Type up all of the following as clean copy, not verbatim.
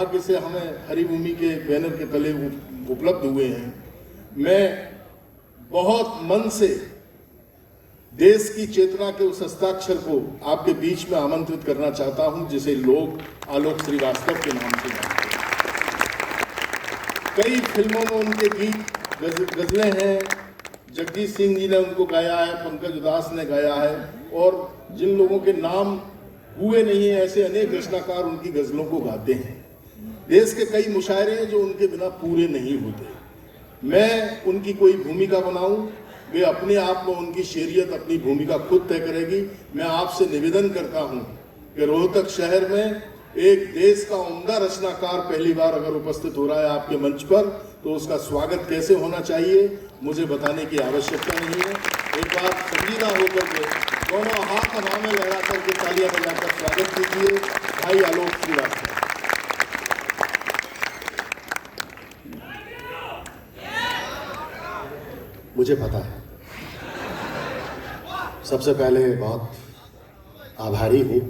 भाग्य से हमें हरिभूमि के बैनर के तले उपलब्ध हुए हैं। मैं बहुत मन से देश की चेतना के उस हस्ताक्षर को आपके बीच में आमंत्रित करना चाहता हूं, जिसे लोग आलोक श्रीवास्तव के नाम से जानते हैं। कई फिल्मों में उनके गीत गजलें हैं। जगजीत सिंह जी ने उनको गाया है, पंकज उदास ने गाया है, और जिन लोगों के नाम हुए नहीं है ऐसे अनेक रचनाकार उनकी गजलों को गाते हैं। देश के कई मुशायरे हैं जो उनके बिना पूरे नहीं होते। मैं उनकी कोई भूमिका बनाऊं, वे अपने आप में उनकी शेरियत अपनी भूमिका खुद तय करेगी। मैं आपसे निवेदन करता हूं कि रोहतक शहर में एक देश का उम्दा रचनाकार पहली बार अगर उपस्थित हो रहा है आपके मंच पर, तो उसका स्वागत कैसे होना चाहिए मुझे बताने की आवश्यकता नहीं है। एक बार संजीदा होकर के दोनों हाथ हवा में लगा करके तालियां बजाकर स्वागत कीजिए भाई आलोक श्रीवास्तव। मुझे पता है, सबसे पहले बहुत आभारी हूँ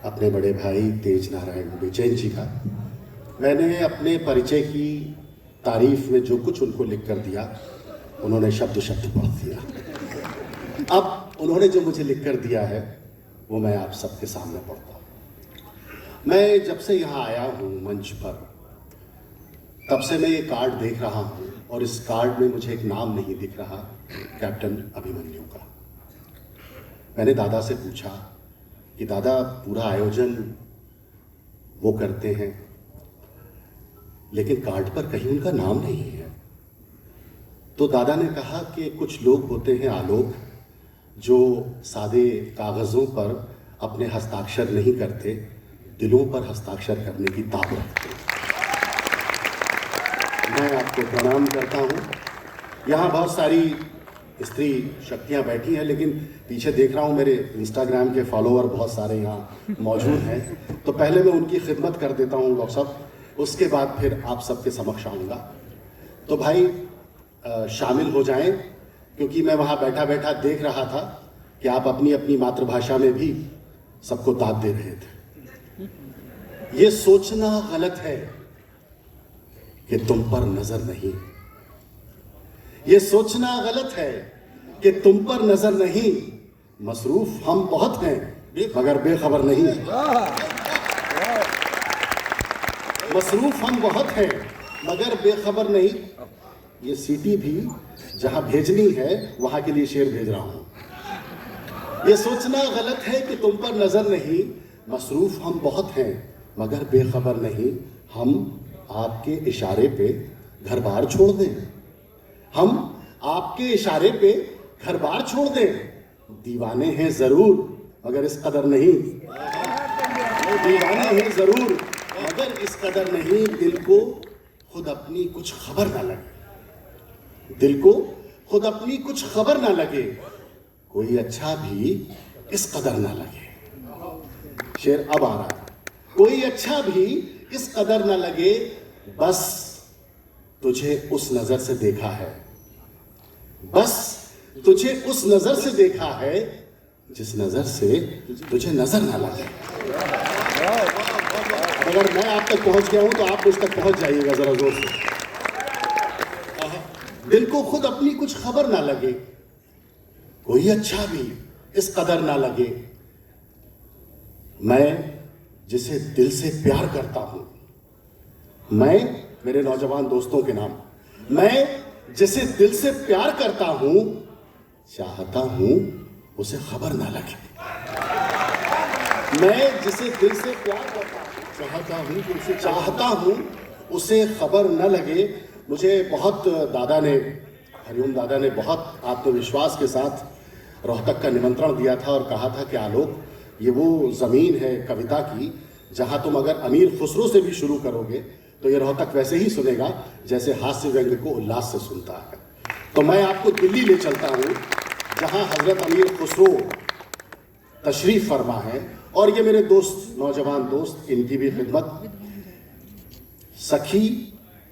अपने बड़े भाई तेज नारायण बेचैन जी का। मैंने अपने परिचय की तारीफ में जो कुछ उनको लिख कर दिया, उन्होंने शब्द शब्द पढ़ दिया। अब उन्होंने जो मुझे लिख कर दिया है वो मैं आप सबके सामने पढ़ता हूँ। मैं जब से यहाँ आया हूँ मंच पर, तब से मैं ये कार्ड देख रहा हूँ और इस कार्ड में मुझे एक नाम नहीं दिख रहा, कैप्टन अभिमन्यु का। मैंने दादा से पूछा कि दादा पूरा आयोजन वो करते हैं लेकिन कार्ड पर कहीं उनका नाम नहीं है। तो दादा ने कहा कि कुछ लोग होते हैं आलोक, जो सादे कागज़ों पर अपने हस्ताक्षर नहीं करते, दिलों पर हस्ताक्षर करने की ताक रखते हैं। मैं आपको प्रणाम करता हूँ। यहाँ बहुत सारी स्त्री शक्तियाँ बैठी हैं, लेकिन पीछे देख रहा हूँ मेरे इंस्टाग्राम के फॉलोअर बहुत सारे यहाँ मौजूद हैं, तो पहले मैं उनकी खिदमत कर देता हूँ डॉक्टर साहब, उसके बाद फिर आप सबके समक्ष आऊँगा। तो भाई शामिल हो जाएं, क्योंकि मैं वहाँ बैठा बैठा देख रहा था कि आप अपनी अपनी मातृभाषा में भी सबको दाद दे रहे थे। ये सोचना गलत है कि तुम पर नजर नहीं, ये सोचना गलत है कि तुम पर नजर नहीं। मसरूफ हम बहुत हैं मगर बेखबर नहीं। मसरूफ हम बहुत हैं मगर बेखबर नहीं। ये सीटी भी जहां भेजनी है वहां के लिए शेर भेज रहा हूं। ये सोचना गलत है कि तुम पर नजर नहीं। मसरूफ हम बहुत हैं मगर बेखबर नहीं। हम आपके इशारे पे घर बार छोड़ दें, हम आपके इशारे पे घर बार छोड़ दें। दीवाने हैं जरूर मगर इस कदर नहीं। दीवाने हैं जरूर मगर इस कदर नहीं। दिल को खुद अपनी कुछ खबर ना लगे, दिल को खुद अपनी कुछ खबर ना लगे। कोई अच्छा भी इस कदर ना लगे। शेर अब आ रहा है। कोई अच्छा भी इस कदर ना लगे। बस तुझे उस नजर से देखा है, बस तुझे उस नजर से देखा है जिस नजर से तुझे नजर ना लगे। अगर मैं आप तक पहुंच गया हूं तो आप मुझ तक पहुंच जाइएगा जरा जोर से। दिल को खुद अपनी कुछ खबर ना लगे, कोई अच्छा भी इस कदर ना लगे। मैं जिसे दिल से प्यार करता हूं, मैं मेरे नौजवान दोस्तों के नाम, मैं जिसे दिल से प्यार करता हूं, चाहता हूं उसे खबर ना लगे। मैं जिसे दिल से प्यार करता हूं, चाहता हूं उसे खबर न लगे। मुझे बहुत दादा ने, हरिओम दादा ने बहुत आत्मविश्वास के साथ रोहतक का निमंत्रण दिया था और कहा था कि आलोक, ये वो जमीन है कविता की जहां तुम अगर अमीर खुसरो से भी शुरू करोगे तो ये रोहतक वैसे ही सुनेगा जैसे हास्य व्यंग्य को उल्लास से सुनता है। तो मैं आपको दिल्ली ले चलता हूं जहां हजरत अमीर खुसरो तशरीफ फरमा है। और ये मेरे दोस्त, नौजवान दोस्त, इनकी भी खिदमत। सखी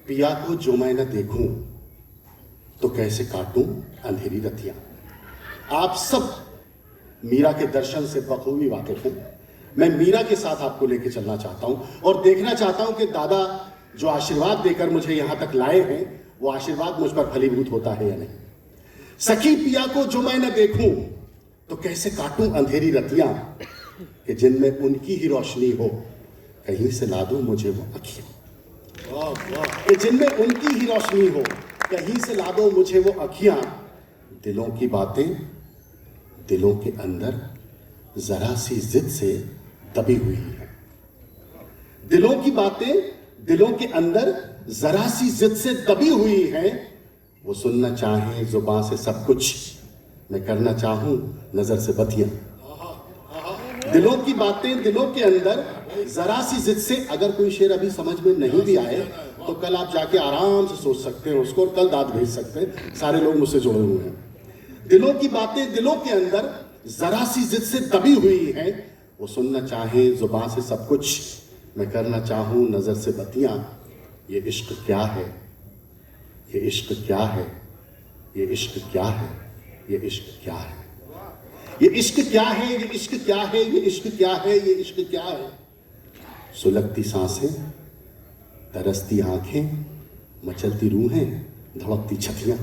पिया को जो मैं न देखूं तो कैसे काटूं अंधेरी रतियां। आप सब मीरा के दर्शन से बखूबी वाकिफ हैं। मैं मीरा के साथ आपको लेके चलना चाहता हूं और देखना चाहता हूं कि दादा जो आशीर्वाद देकर मुझे यहां तक लाए हैं वो आशीर्वाद मुझ पर फलीभूत होता है या नहीं। सखी पिया को जो मैं न देखूं तो कैसे काटूं अंधेरी रतियां कि जिनमें उनकी ही रोशनी हो, कहीं से ला दो मुझे वो अखियां, कि जिनमें उनकी ही रोशनी हो, कहीं से ला दो मुझे वो अखियां। दिलों की बातें दिलों के अंदर जरा सी जिद से दबी हुई है। दिलों की बातें दिलों के अंदर जरा सी जिद से दबी हुई है। वो सुनना चाहे जुबान से सब कुछ, मैं करना चाहूं नजर से बतियां। दिलों की बातें दिलों के अंदर जरा सी जिद से, अगर कोई शेर अभी समझ में नहीं भी आए तो कल आप जाके आराम से सोच सकते हैं उसको और कल दाद भेज सकते हैं। सारे लोग मुझसे जुड़े हुए हैं। दिलों की बातें दिलों के अंदर जरा सी जिद से दबी हुई है। वो सुनना चाहे जुबान से सब कुछ, मैं करना चाहूं नजर से बतियां। ये इश्क क्या है, ये इश्क क्या है, ये इश्क क्या है, ये इश्क क्या है, ये इश्क क्या है, ये इश्क क्या है, ये इश्क क्या है, ये इश्क क्या है। सुलगती सांसें, तरसती आंखें, मचलती रूहें, धड़कती छतियां।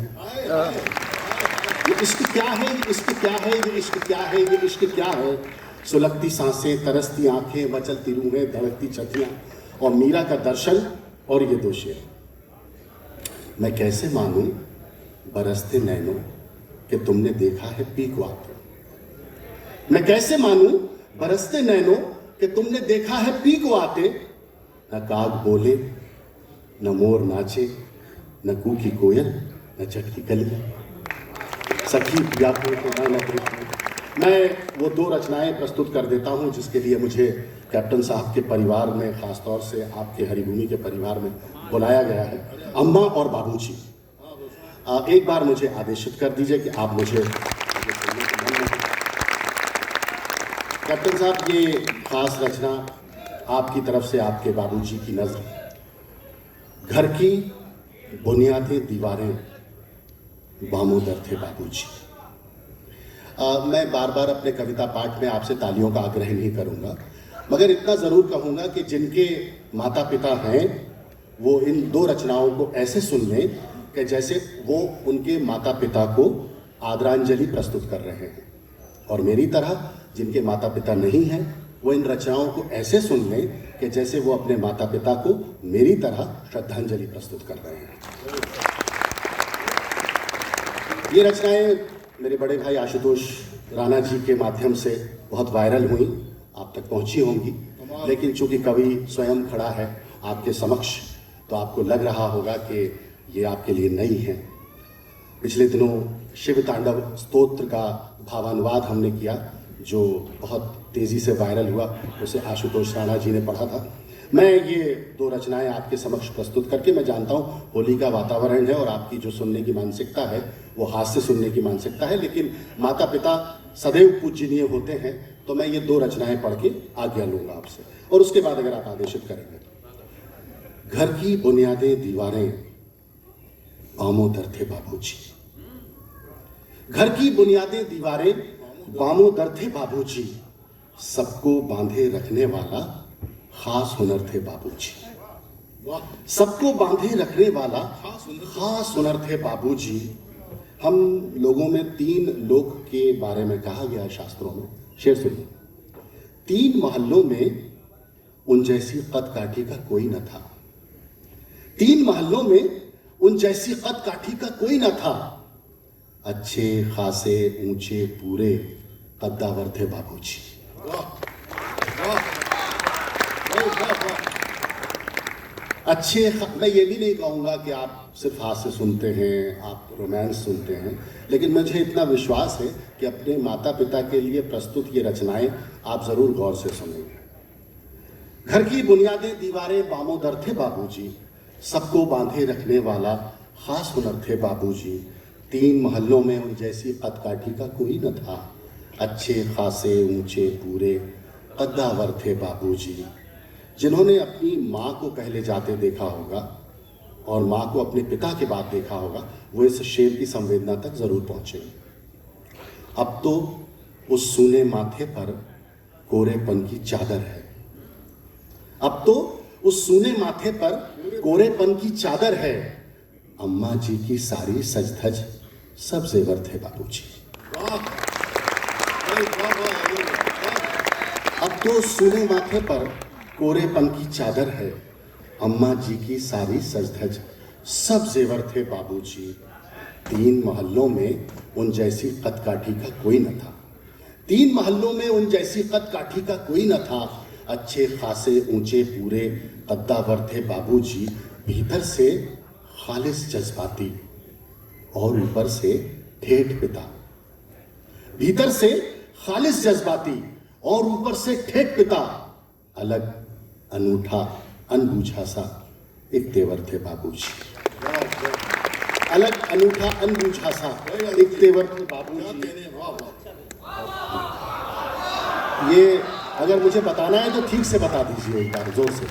ये इश्क क्या है, ये इश्क क्या है, ये इश्क क्या है, ये इश्क क्या है। सुलगती सांसें, तरसती आंखें, मचलती रूहें, धड़कती छतियां। और मीरा का दर्शन और ये दो शेर। मैं कैसे मानूं बरसते नैनों कि तुमने देखा है पी को आते। मैं कैसे मानूं बरसते नैनों कि तुमने देखा है पी को आते। न काग बोले, न मोर नाचे, न कूकी कोयल, न चटकी कलियां। सखी पिया को तो न देखूं। मैं वो दो रचनाएं प्रस्तुत कर देता हूं जिसके लिए मुझे कैप्टन साहब के परिवार में, खासतौर से आपके हरिभूमि के परिवार में बुलाया गया है। अम्मा और बाबूजी, एक बार मुझे आदेशित कर दीजिए कि आप मुझे कैप्टन साहब ये खास रचना आपकी तरफ से आपके बाबूजी की नज़र। घर की बुनियादी दीवारें बामोदर थे बाबूजी। मैं बार बार अपने कविता पाठ में आपसे तालियों का आग्रह नहीं करूंगा, मगर इतना ज़रूर कहूंगा कि जिनके माता पिता हैं वो इन दो रचनाओं को ऐसे सुन लें कि जैसे वो उनके माता पिता को आदरांजलि प्रस्तुत कर रहे हैं। और मेरी तरह जिनके माता पिता नहीं हैं वो इन रचनाओं को ऐसे सुन लें कि जैसे वो अपने माता पिता को मेरी तरह श्रद्धांजलि प्रस्तुत कर रहे हैं। ये रचनाएं मेरे बड़े भाई आशुतोष राणा जी के माध्यम से बहुत वायरल हुई, आप तक पहुंची होंगी। लेकिन चूंकि कवि स्वयं खड़ा है आपके समक्ष तो आपको लग रहा होगा कि ये आपके लिए नई है। पिछले दिनों शिव तांडव स्तोत्र का भावानुवाद हमने किया जो बहुत तेज़ी से वायरल हुआ, उसे आशुतोष राणा जी ने पढ़ा था। मैं ये दो रचनाएं आपके समक्ष प्रस्तुत करके, मैं जानता हूँ होली का वातावरण है और आपकी जो सुनने की मानसिकता है वो हास्य सुनने की मानसिकता है, लेकिन माता पिता सदैव पूजनीय होते हैं, तो मैं ये दो रचनाएं पढ़ के आज्ञा लूँगा आपसे और उसके बाद अगर आप आदेशित करेंगे। घर की बुनियादें दीवारें बामोदर थे बाबूजी। घर की बुनियादें दीवारें बामोदर थे बाबूजी। सबको बांधे रखने वाला खास हुनर थे बाबूजी। सबको बांधे रखने वाला खास हुनर थे बाबूजी। हम लोगों में तीन लोक के बारे में कहा गया है शास्त्रों में, शेर सुनिए। तीन महल्लों में उन जैसी कद काठी का कोई न था। तीन महल्लों में उन जैसी कद काठी का कोई न था। अच्छे खासे ऊंचे पूरे कद्दावर थे बाबूजी। मैं ये भी नहीं कहूँगा कि आप सिर्फ हास्य सुनते हैं, आप रोमांस सुनते हैं, लेकिन मुझे इतना विश्वास है कि अपने माता पिता के लिए प्रस्तुत ये रचनाएं आप ज़रूर गौर से सुनेंगे। घर की बुनियादें दीवारें बामोदर थे बाबूजी। सबको बांधे रखने वाला खास हुनर थे बाबूजी। तीन महल्लों में उन जैसी कद काठी का कोई न था। अच्छे खासे ऊंचे पूरे कद्दावर थे बाबूजी। जिन्होंने अपनी माँ को पहले जाते देखा होगा और माँ को अपने पिता के बाद देखा होगा वो इस शेर की संवेदना तक जरूर पहुंचेंगे। अब तो उस सूने माथे पर कोरेपन की चादर है। अब तो उस सूने माथे पर कोरेपन की चादर है। अम्मा जी की सारी सज-धज सब जेवर थे बाबूजी। वाह, अरे वाह, वाह, अरे वाह। अब तो सूने माथे पर कोरेपन की चादर है। अम्मा जी की सारी सज-धज सब जेवर थे बाबूजी। 3 महल्लों में उन जैसी कद-काठी का कोई न था। 3 महल्लों में उन जैसी कद-काठी का कोई न था। अच्छे खासे ऊंचे पूरे कद्दावर थे बाबूजी। भीतर से खालिस जज्बाती और ऊपर से ठेठ पिता। भीतर से खालिस जज्बाती और ऊपर से ठेठ पिता। अलग अनूठा अनबूझा सा एक तेवर थे बाबूजी। अलग अनूठा अनबूझा सा एक तेवर थे बाबूजी। ये अगर मुझे बताना है तो ठीक से बता दीजिए एक बार जोर से।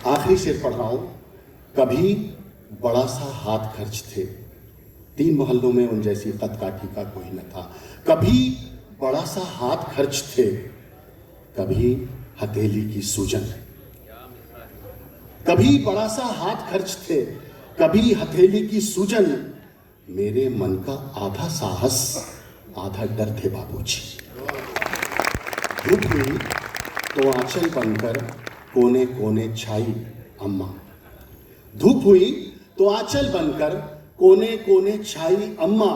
आखिरी शेर पढ़ रहा हूं। कभी बड़ा सा हाथ खर्च थे। 3 महल्लों में उन जैसी कद-काठी का कोई न था। कभी बड़ा सा हाथ खर्च थे। कभी हथेली की सूजन। कभी बड़ा सा हाथ खर्च थे। कभी हथेली की सूजन। मेरे मन का आधा साहस आधा डर थे बाबूजी। धूप हुई तो आंचल बनकर कोने कोने छाई अम्मा। धूप हुई तो आंचल बनकर कोने कोने छाई अम्मा।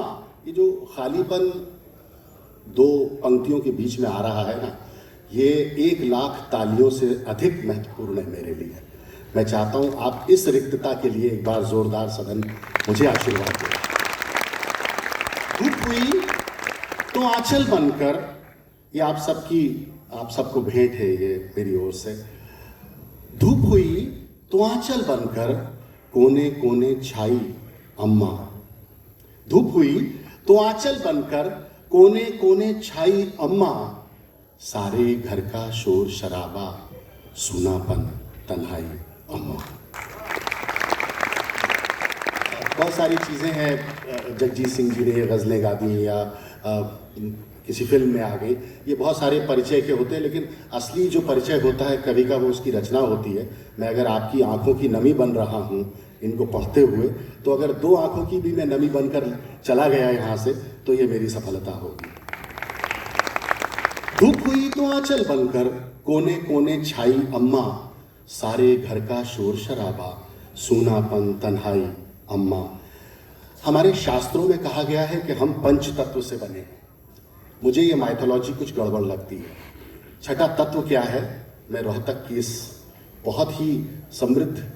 ये जो खालीपन 2 पंक्तियों के बीच में आ रहा है ना, ये 1 लाख तालियों से अधिक महत्वपूर्ण है मेरे लिए। मैं चाहता हूं आप इस रिक्तता के लिए एक बार जोरदार सदन मुझे आशीर्वाद दें। धूप हुई तो आंचल बनकर, ये आप सबको भेंट है ये मेरी ओर से। धूप हुई तो आंचल बनकर कोने कोने छाई अम्मा। धूप हुई तो आंचल बनकर कोने कोने छाई अम्मा। सारे घर का शोर शराबा सूनापन तन्हाई अम्मा। बहुत सारी चीज़ें हैं, जगजीत सिंह जी ने गज़लें गा दी या किसी फिल्म में आ गई, ये बहुत सारे परिचय के होते हैं, लेकिन असली जो परिचय होता है कवि का वो उसकी रचना होती है। मैं अगर आपकी आंखों की नमी बन रहा हूँ इनको पढ़ते हुए, तो अगर 2 आंखों की भी मैं नमी बनकर चला गया यहाँ से तो ये मेरी सफलता होगी। धूप हुई तो आंचल बनकर कोने कोने छाई अम्मा। सारे घर का शोर शराबा सूनापन तन्हाई अम्मा। हमारे शास्त्रों में कहा गया है कि हम पंच तत्व से बने। मुझे ये माइथोलॉजी कुछ गड़बड़ लगती है। छठा तत्व क्या है, मैं रोहतक की इस बहुत ही समृद्ध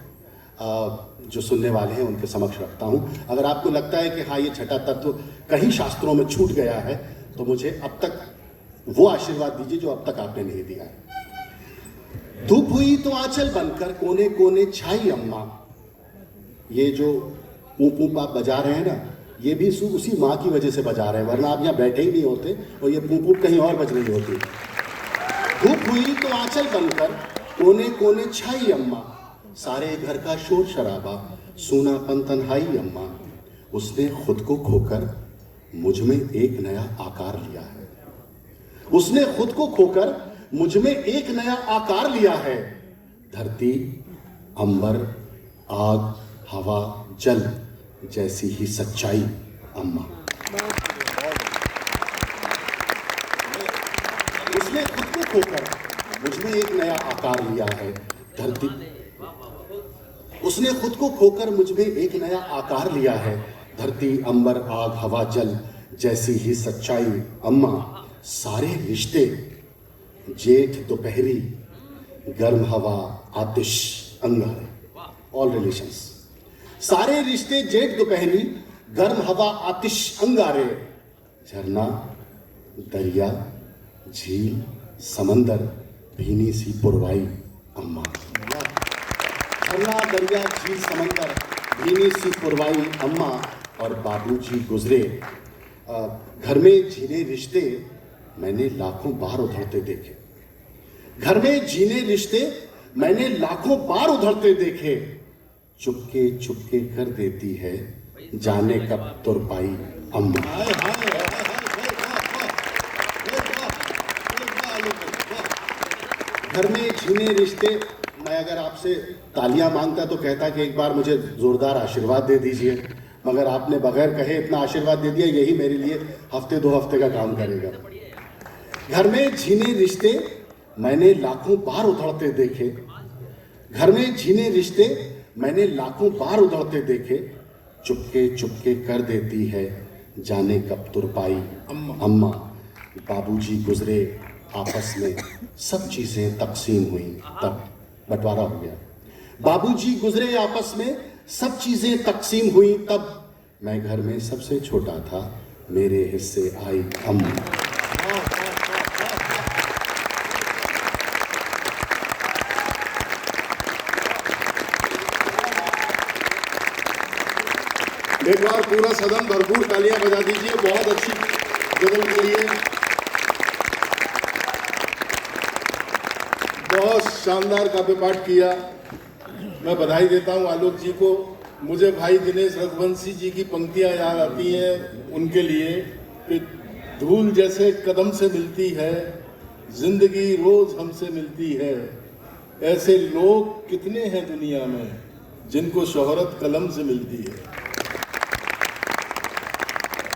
जो सुनने वाले हैं उनके समक्ष रखता हूं। अगर आपको लगता है कि हाँ ये छठा तत्व कहीं शास्त्रों में छूट गया है तो मुझे अब तक वो आशीर्वाद दीजिए जो अब तक आपने नहीं दिया है। धूप हुई तो आंचल बनकर कोने कोने छाई अम्मा। ये जो ऊप आप बजा रहे हैं ना, ये भी उसी माँ की वजह से बजा रहे हैं, वरना आप यहाँ बैठे ही नहीं होते और ये ऊप कहीं और बज रही होती। धूप हुई तो आंचल बनकर कोने कोने छाई अम्मा। सारे घर का शोर शराबा सूनापन तन्हाई अम्मा। उसने खुद को खोकर मुझ में एक नया आकार लिया है। उसने खुद को खोकर मुझ में एक नया आकार लिया है। धरती अंबर आग हवा जल जैसी ही सच्चाई अम्मा। उसने खुद को खोकर मुझ में एक नया आकार लिया है। धरती उसने खुद को खोकर मुझ में एक नया आकार लिया है। धरती अंबर आग हवा जल जैसी ही सच्चाई अम्मा। सारे रिश्ते जेठ दोपहरी गर्म हवा आतिश अंगारे, ऑल रिलेशंस। सारे रिश्ते जेठ दोपहरी गर्म हवा आतिश अंगारे। झरना दरिया झील समंदर भीनी सी पुरवाई अम्मा। झरना दरिया झील समंदर भीनी सी पुरवाई अम्मा। और बाबूजी गुजरे। घर में जीने रिश्ते मैंने लाखों बार उधरते देखे। घर में जीने रिश्ते मैंने लाखों बार उधरते देखे। चुपके चुपके कर देती है जाने कब तुरपाई अम्मा। हाय हाय हाय, हाय, हाय, वाह, वाह, वाह, वाह। घर में छीने रिश्ते, मैं अगर आपसे तालियां मांगता तो कहता कि एक बार मुझे जोरदार आशीर्वाद दे दीजिए, मगर आपने बगैर कहे इतना आशीर्वाद दे दिया, यही मेरे लिए हफ्ते 2 हफ्ते का काम करेगा। घर में छीने रिश्ते मैंने लाखों बार उधड़ते देखे, घर में छीने रिश्ते मैंने लाखों बार उधड़ते देखे, चुपके चुपके कर देती है जाने कब तुरपाई अम्मा। बाबूजी गुजरे आपस में सब चीजें तकसीम हुई, तब बंटवारा हो गया। बाबूजी गुजरे आपस में सब चीजें तकसीम हुई, तब मैं घर में सबसे छोटा था, मेरे हिस्से आई अम्मा। एक बार पूरा सदन भरपूर तालियां बजा दीजिए बहुत अच्छी गजल के लिए। बहुत शानदार काव्य पाठ किया। मैं बधाई देता हूं आलोक जी को। मुझे भाई दिनेश रघुवंशी जी की पंक्तियां याद आती हैं उनके लिए कि धूल जैसे कदम से मिलती है, जिंदगी रोज हमसे मिलती है। ऐसे लोग कितने हैं दुनिया में जिनको शोहरत कलम से मिलती है।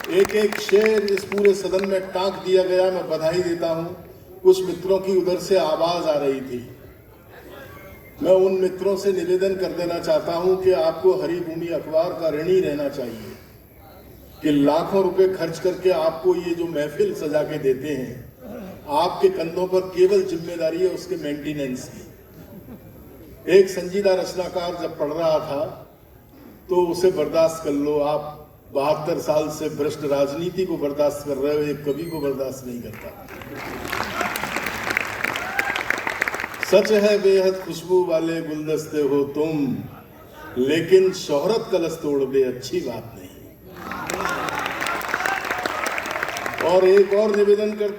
एक एक शेर इस पूरे सदन में टाँक दिया गया। मैं बधाई देता हूं। कुछ मित्रों की उधर से आवाज आ रही थी। मैं उन मित्रों से निवेदन कर देना चाहता हूं कि आपको हरिभूमि अखबार का ऋणी रहना चाहिए कि लाखों रुपए खर्च करके आपको ये जो महफिल सजा के देते हैं, आपके कंधों पर केवल जिम्मेदारी है उसके मेंटेनेंस की। एक संजीदा रचनाकार जब पढ़ रहा था तो उसे बर्दाश्त कर लो। आप 72 साल से भ्रष्ट राजनीति को बर्दाश्त कर रहे हो, एक कवि को बर्दाश्त नहीं करता। सच है बेहद खुशबू वाले गुलदस्ते हो तुम, लेकिन शोहरत कलश तोड़ दे अच्छी बात नहीं। और एक और निवेदन करता